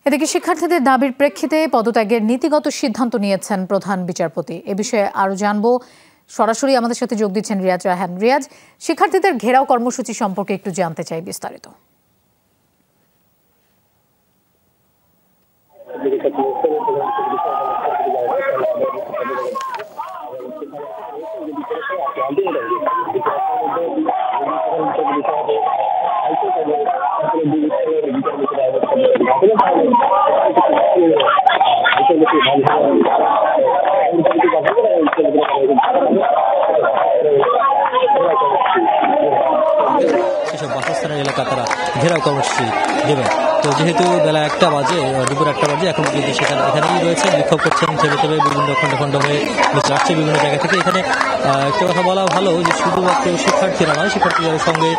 এদিকে শিক্ষার্থীদের দাবির প্রেক্ষিতে পদত্যাগের নীতিগত সিদ্ধান্ত নিয়েছেন প্রধান বিচারপতি। এ বিষয়ে আরো জানবো, সরাসরি আমাদের সাথে যোগ দিচ্ছেন রিয়াজ রায়হান। রিয়াজ, শিক্ষার্থীদের ঘেরাও কর্মসূচি সম্পর্কে একটু জানতে চাই বিস্তারিত। সেসব বাসস্থানের এলাকা তারা ঘেরাও কর্মসূচি দেবেন। তো যেহেতু বেলা 1টা বাজে, দুপুর 1টা বাজে, এখন কিন্তু সেখানে এখানেই রয়েছে, বিক্ষোভ করছেন ছেলে ছেলে বিভিন্ন খণ্ড খণ্ড হয়ে আসছে বিভিন্ন জায়গা থেকে। এখানে একটা কথা বলা ভালো যে শুধুমাত্র শিক্ষার্থীরা নয়, শিক্ষার্থীদের সঙ্গে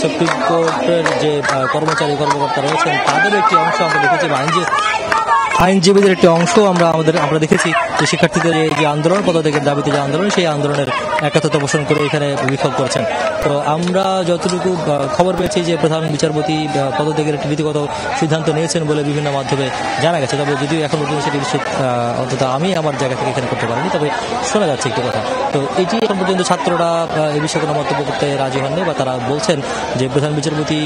সুপ্রিম কোর্টের যে কর্মচারী কর্মকর্তা রয়েছেন তাদেরও একটি অংশ আমরা দেখেছি, আইনজীবীদের একটি অংশ আমরা দেখেছি যে শিক্ষার্থীদের যে আন্দোলন, পদত্যাগের দাবিতে যে আন্দোলন, সেই আন্দোলনের একাত্মতা পোষণ করে এখানে বিক্ষোভ করছেন। তো আমরা যতটুকু খবর পেয়েছি যে প্রধান বিচারপতি পদত্যাগের একটি নীতিগত সিদ্ধান্ত নিয়েছেন বলে বিভিন্ন মাধ্যমে জানা গেছে। তবে যদিও এখন পর্যন্ত সেটি অন্তত আমি আমার জায়গা থেকে এখানে করতে পারিনি, তবে শোনা যাচ্ছে একটি কথা। তো এটি এখন পর্যন্ত ছাত্ররা এই বিষয়ে কোনো মন্তব্য করতে রাজি হননি, বা তারা বলছেন যে প্রধান বিচারপতি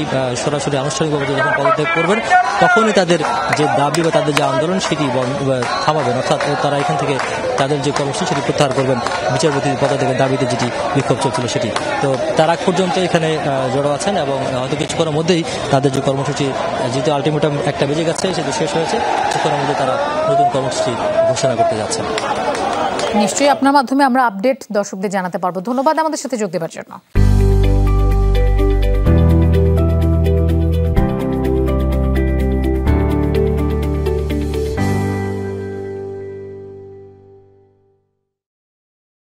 সরাসরি আনুষ্ঠানিকভাবে যখন পদত্যাগ করবেন তখনই তাদের যে দাবি বা তাদের যে আন্দোলন সেটি থামাবেন, অর্থাৎ তারা এখান থেকে তাদের যে কর্মসূচি সেটি প্রত্যাহার করবেন, বিচারপতি পদত্যাগের দাবিতে যেটি বিক্ষোভ চলছিল সেটি। তো তারা পর্যন্ত এখানে জড়ো আছেন এবং হয়তো কিছুক্ষণের মধ্যেই তাদের যে কর্মসূচি, যেহেতু আলটিমেটাম 1টা বেজে গেছে, সেটি শেষ হয়েছে, কিছুক্ষণের মধ্যে তারা নতুন কর্মসূচি ঘোষণা করতে যাচ্ছেন। নিশ্চয়ই আপনার মাধ্যমে আমরা আপডেট দর্শকদের জানাতে পারবো। ধন্যবাদ আমাদের সাথে যোগ দেওয়ার জন্য।